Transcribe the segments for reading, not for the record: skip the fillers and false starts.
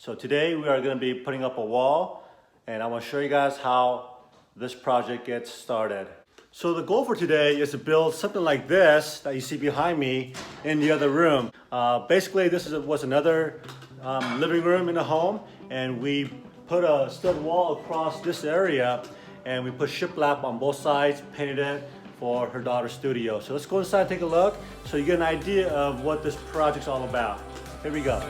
So today we are going to be putting up a wall, and I want to show you guys how this project gets started. So the goal for today is to build something like this that you see behind me in the other room. Basically this was another living room in the home, and we put a stud wall across this area, and we put shiplap on both sides, painted it for her daughter's studio. So let's go inside and take a look so you get an idea of what this project's all about. Here we go.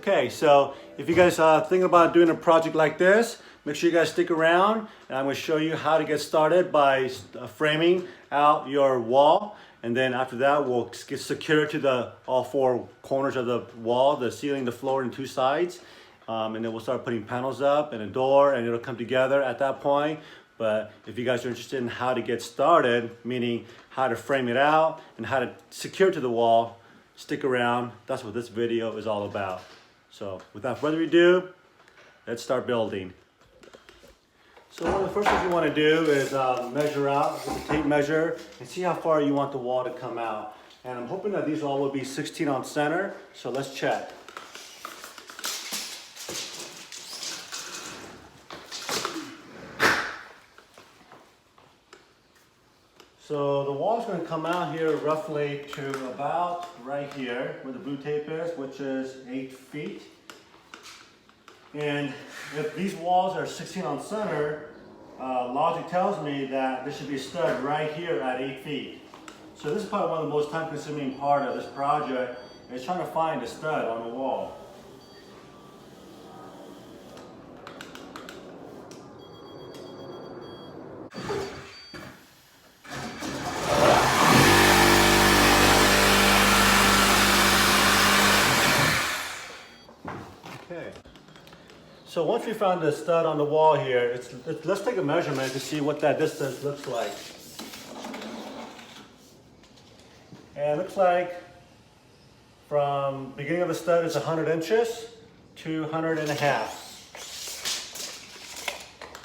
Okay, so if you guys are thinking about doing a project like this, make sure you guys stick around, and I'm going to show you how to get started by framing out your wall, and then after that we'll get secure to all four corners of the wall, the ceiling, the floor, and two sides, and then we'll start putting panels up and a door, and it'll come together at that point. But if you guys are interested in how to get started, meaning how to frame it out and how to secure to the wall, stick around. That's what this video is all about. So without further ado, let's start building. So one of the first things you want to do is measure out with a tape measure and see how far you want the wall to come out. And I'm hoping that these all will be 16 on center, so let's check. So the wall is going to come out here roughly to about right here where the blue tape is, which is 8 feet. And if these walls are 16 on center, logic tells me that there should be a stud right here at 8 feet. So this is probably one of the most time-consuming part of this project, is trying to find a stud on the wall. So once we found the stud on the wall here, let's take a measurement to see what that distance looks like. And it looks like from beginning of the stud is 100 inches to 100.5.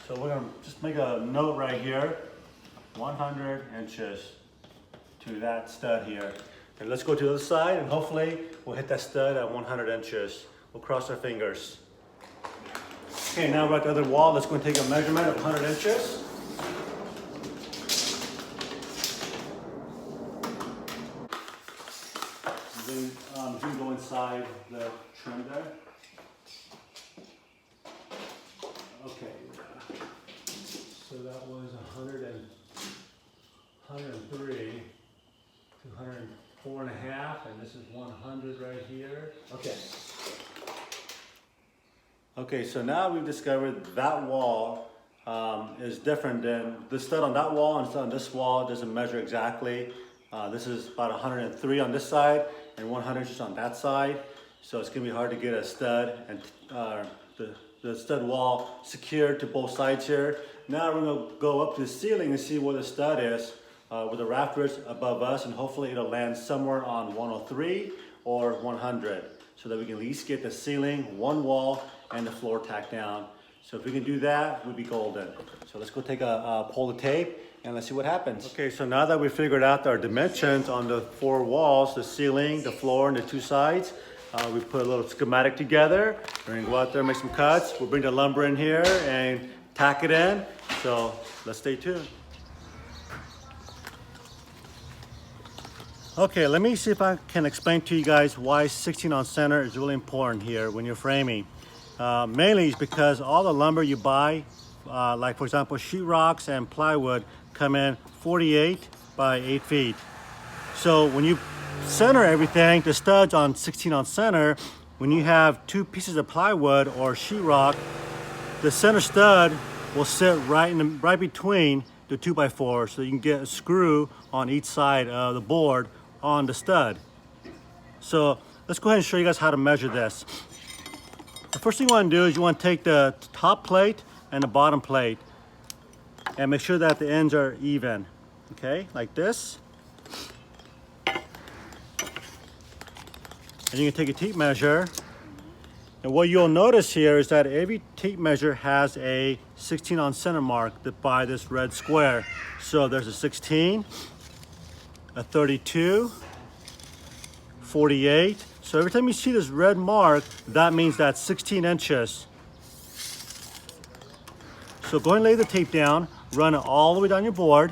So we're going to just make a note right here, 100 inches to that stud here. And let's go to the other side, and hopefully we'll hit that stud at 100 inches. We'll cross our fingers. Okay, now we're at the other wall. Let's go and take a measurement of 100 inches. And then you can go inside the trim there. Okay, so that was 103 to 104.5, and this is 100 right here. Okay. Okay, so now we've discovered that wall is different than the stud on that wall, and the stud on this wall doesn't measure exactly. This is about 103 on this side and 100 inches on that side. So it's going to be hard to get a stud and the stud wall secured to both sides here. Now we're going to go up to the ceiling and see where the stud is with the rafters above us, and hopefully it'll land somewhere on 103 or 100 so that we can at least get the ceiling, one wall, and the floor tacked down. So if we can do that, we'll be golden. So let's go take a pull the tape and let's see what happens. Okay, so now that we figured out our dimensions on the four walls, the ceiling, the floor, and the two sides, we put a little schematic together. We're gonna go out there and make some cuts. We'll bring the lumber in here and tack it in. So let's stay tuned. Okay, let me see if I can explain to you guys why 16 on center is really important here when you're framing. Mainly is because all the lumber you buy, like for example sheetrocks and plywood, come in 48 by 8 feet. So when you center everything, the studs on 16 on center, when you have two pieces of plywood or sheetrock, the center stud will sit right between the 2x4, so you can get a screw on each side of the board on the stud. So let's go ahead and show you guys how to measure this. The first thing you want to do is you want to take the top plate and the bottom plate and make sure that the ends are even. Okay, like this. And you can take a tape measure. And what you'll notice here is that every tape measure has a 16 on center mark by this red square. So there's a 16, a 32, 48. So every time you see this red mark, that means that's 16 inches. So go ahead and lay the tape down, run it all the way down your board.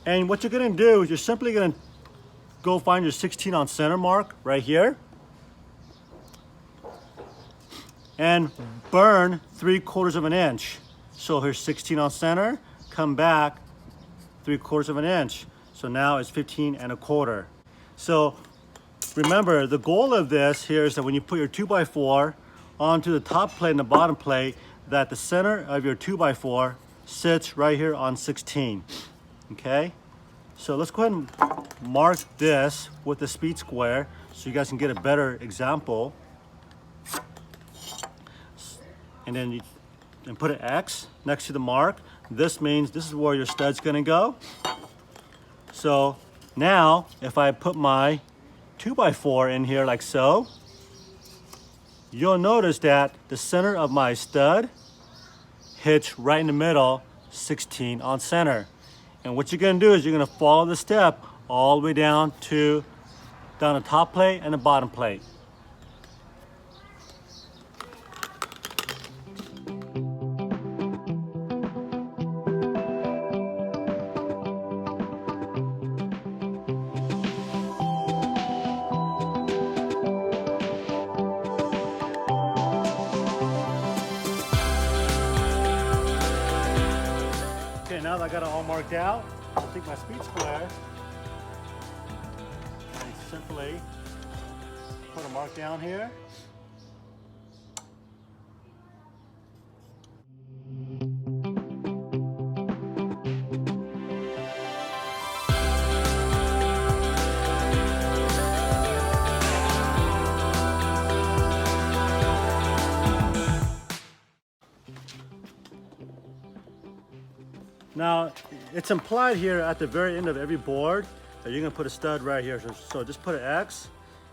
And what you're gonna do is you're simply gonna go find your 16 on center mark right here. And burn 3/4 of an inch. So here's 16 on center, come back 3/4 of an inch. So now it's 15 1/4. So remember, the goal of this here is that when you put your 2x4 onto the top plate and the bottom plate, that the center of your 2x4 sits right here on 16, okay? So let's go ahead and mark this with the speed square so you guys can get a better example. And then you put an X next to the mark. This means this is where your stud's gonna go. So now, if I put my 2x4 in here like so, you'll notice that the center of my stud hits right in the middle, 16 on center. And what you're gonna do is you're gonna follow the step all the way down the top plate and the bottom plate. Okay, now that I got it all marked out, I'll take my speed square and simply put a mark down here. Now, it's implied here at the very end of every board that you're gonna put a stud right here. So just put an X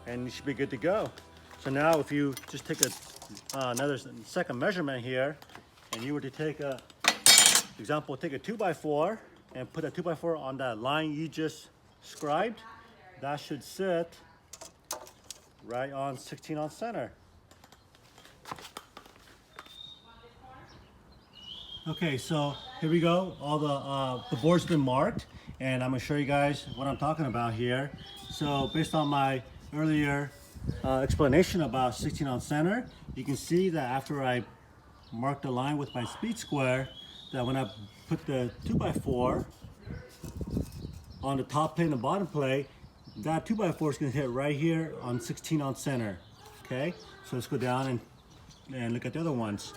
and you should be good to go. So now if you just take another second measurement here, and you were to take take a 2x4 and put a 2x4 on that line you just scribed, that should sit right on 16 on center. Okay, so here we go. All the boards have been marked, and I'm gonna show you guys what I'm talking about here. So based on my earlier explanation about 16 on center, you can see that after I marked the line with my speed square, that when I put the 2x4 on the top plate and the bottom plate, that 2x4 is gonna hit right here on 16 on center. Okay, so let's go down and look at the other ones.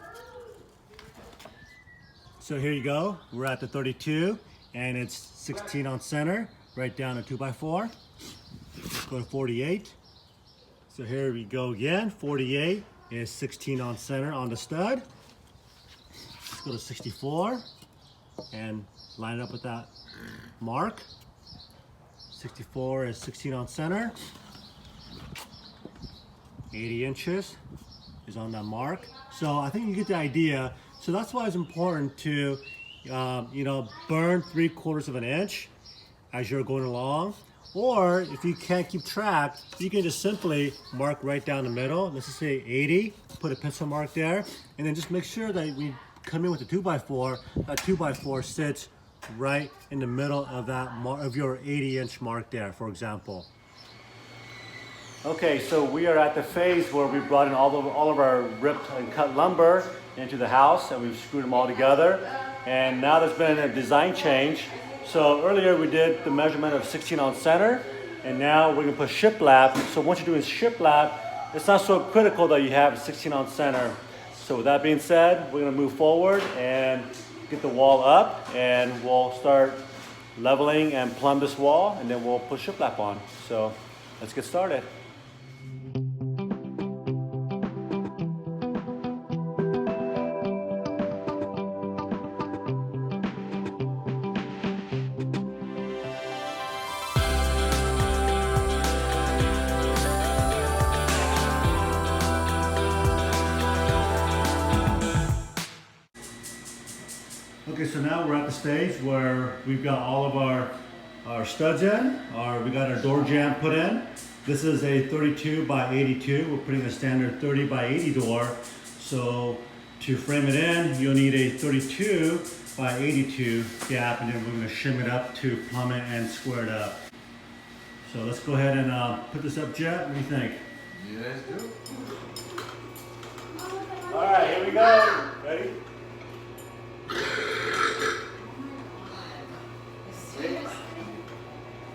So here you go, we're at the 32 and it's 16 on center, right down a 2x4. Let's go to 48. So here we go again, 48 is 16 on center on the stud. Let's go to 64 and line it up with that mark. 64 is 16 on center. 80 inches is on that mark. So I think you get the idea. So that's why it's important to, burn 3/4 of an inch as you're going along. Or if you can't keep track, you can just simply mark right down the middle. Let's just say 80, put a pencil mark there, and then just make sure that we come in with the 2x4, that 2x4 sits right in the middle of your 80-inch mark there, for example. Okay, so we are at the phase where we brought in all of our ripped and cut lumber into the house, and we've screwed them all together. And now there's been a design change. So earlier we did the measurement of 16 on center, and now we're gonna put shiplap. So once you're doing shiplap, it's not so critical that you have 16 on center. So with that being said, we're gonna move forward and get the wall up, and we'll start leveling and plumb this wall, and then we'll put shiplap on. So let's get started. Okay, so now we're at the stage where we've got all of our studs in, we got our door jamb put in. This is a 32 by 82. We're putting a standard 30 by 80 door. So to frame it in, you'll need a 32 by 82 gap, and then we're gonna shim it up to plumb it and square it up. So let's go ahead and put this up, Jet. What do you think? Yeah, let's do it. All right, here we go. Ready?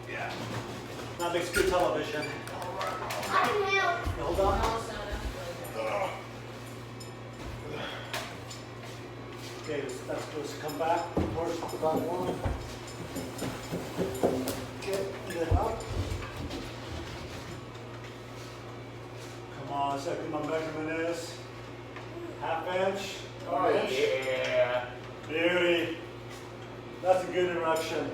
Yeah. That makes good television. Hold on. Okay, that's supposed to come back. Towards the front one. Okay, get it up. Come on, let's see what my measurement is. ½ inch. Oh, yeah. Beauty. That's a good introduction.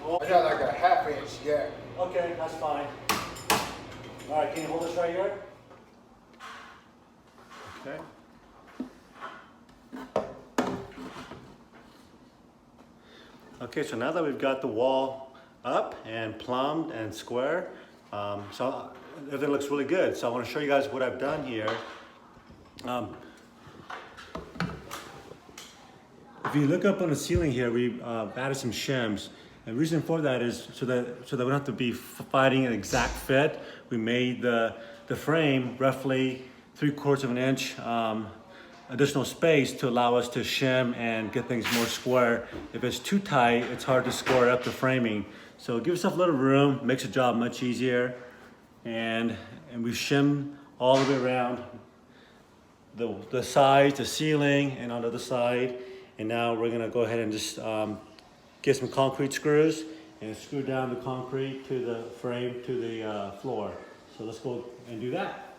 I got like a ½ inch gap. Okay, that's fine. All right, can you hold this right here? Okay. Okay, so now that we've got the wall up and plumbed and square, so everything looks really good. So I want to show you guys what I've done here. If you look up on the ceiling here, we've added some shims. And the reason for that is so that we don't have to be fighting an exact fit. We made the frame roughly 3/4 of an inch additional space to allow us to shim and get things more square. If it's too tight, it's hard to square up the framing. So give yourself a little room, makes the job much easier. And we shim all the way around the sides, the ceiling, and on the other side. And now we're gonna go ahead and just get some concrete screws and screw down the concrete to the frame, to the floor. So let's go and do that.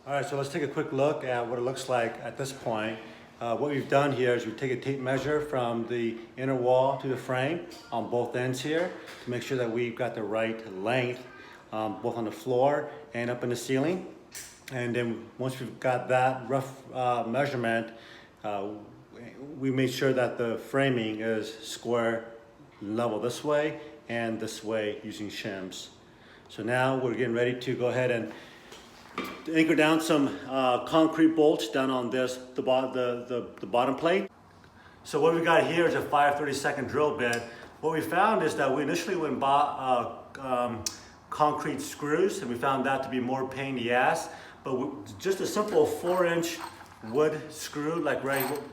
All right, so let's take a quick look at what it looks like at this point. What we've done here is we take a tape measure from the inner wall to the frame on both ends here to make sure that we've got the right length, both on the floor and up in the ceiling. And then once we've got that rough measurement, we made sure that the framing is square level this way and this way using shims. So now we're getting ready to go ahead and anchor down some concrete bolts down on the bottom plate. So what we got here is a 5/32 drill bit. What we found is that we initially went and bought concrete screws, and we found that to be more pain in the ass. But just a simple 4-inch wood screw, like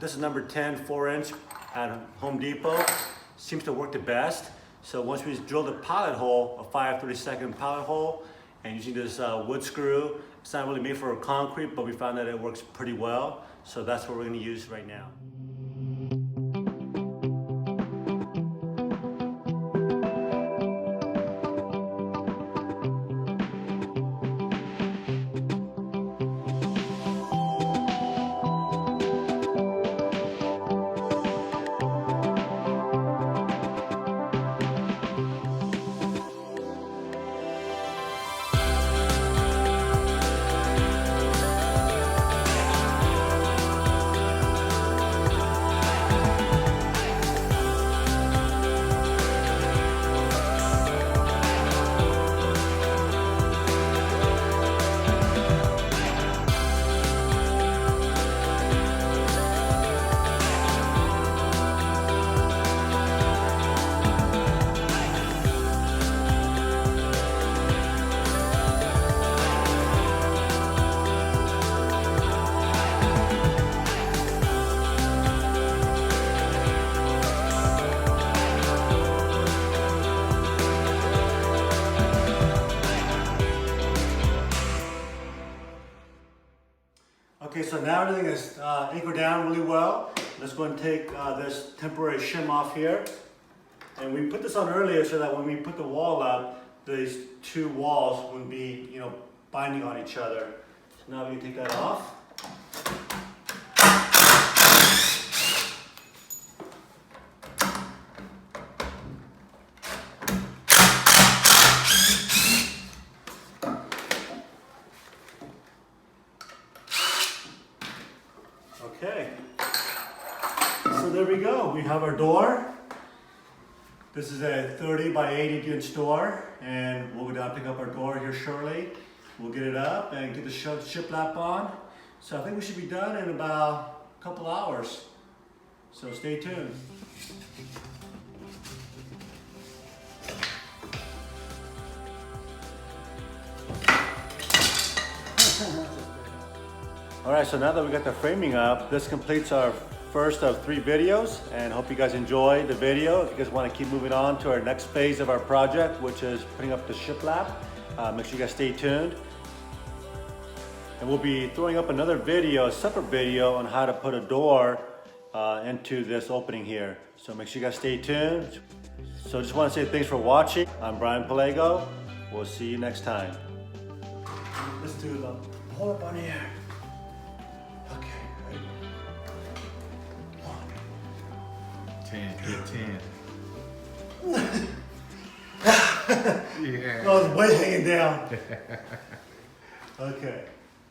this is number 10, 4-inch at Home Depot, seems to work the best. So once we drilled a pilot hole, a 5/32 pilot hole, and using this wood screw, it's not really made for concrete, but we found that it works pretty well. So that's what we're gonna use right now. so now everything is anchored down really well. Let's go and take this temporary shim off here. And we put this on earlier so that when we put the wall up, these two walls wouldn't be, you know, binding on each other. So now we can take that off. Okay, so there we go. We have our door. This is a 30 by 80 inch door, and we'll go down and pick up our door here shortly. We'll get it up and get the shiplap on. So I think we should be done in about a couple hours. So stay tuned. All right, so now that we got the framing up, this completes our first of 3 videos, and hope you guys enjoyed the video. If you guys want to keep moving on to our next phase of our project, which is putting up the shiplap, make sure you guys stay tuned. And we'll be throwing up another video, a separate video on how to put a door into this opening here. So make sure you guys stay tuned. So just want to say thanks for watching. I'm Brian Pelego. We'll see you next time. Let's do the pull up on the air. Okay, ready? 10, get 10. Yeah. I was way hanging down. Okay.